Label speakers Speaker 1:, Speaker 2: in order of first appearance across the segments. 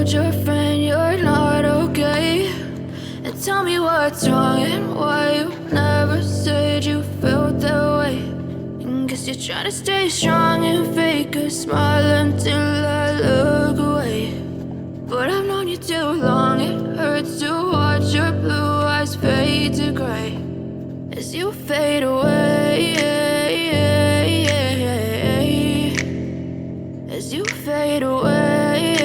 Speaker 1: told your friend you're not okay? And tell me what's wrong and why you never said you felt that way. And guess you're trying to stay strong and fake a smile until I look away. But I've known you too long, it hurts to watch your blue eyes fade to gray as you fade away, as you fade away.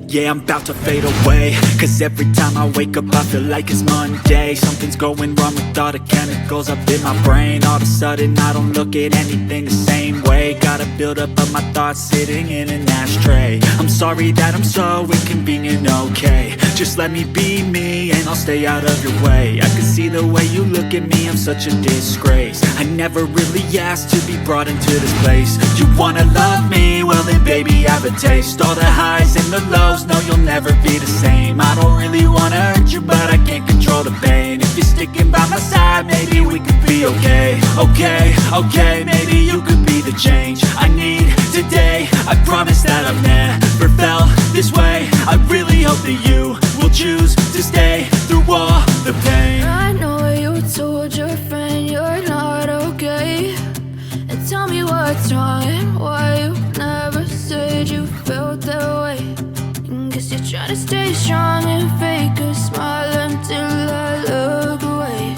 Speaker 2: Yeah, I'm about to fade away, cause every time I wake up I feel like it's Monday. Something's going wrong with all the chemicals up in my brain. All of a sudden I don't look at anything the same way. Got a build up of my thoughts sitting in an ashtray. I'm sorry that I'm so inconvenient, okay? Just let me be me and I'll stay out of your way. I can see the way you look at me, I'm such a disgrace. I never really asked to be brought into this place. You wanna love me? Well then baby have a taste. All the highs and the lows, no you'll never be the same. I don't really wanna hurt you but I can't control the pain. If you're sticking by my side maybe we could be okay. Okay, maybe you could be the change I need today. I promise that I've never felt this way. I really hope that you will choose to stay through all the pain.
Speaker 1: I know you told your friend you're not okay. And tell me what's wrong and why you never said you felt that way. And guess you're trying to stay strong and fake a smile until I look away.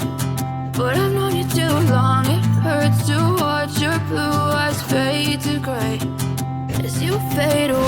Speaker 1: But I've known you too long, it hurts to watch your blue eyes fade to gray as you fade away.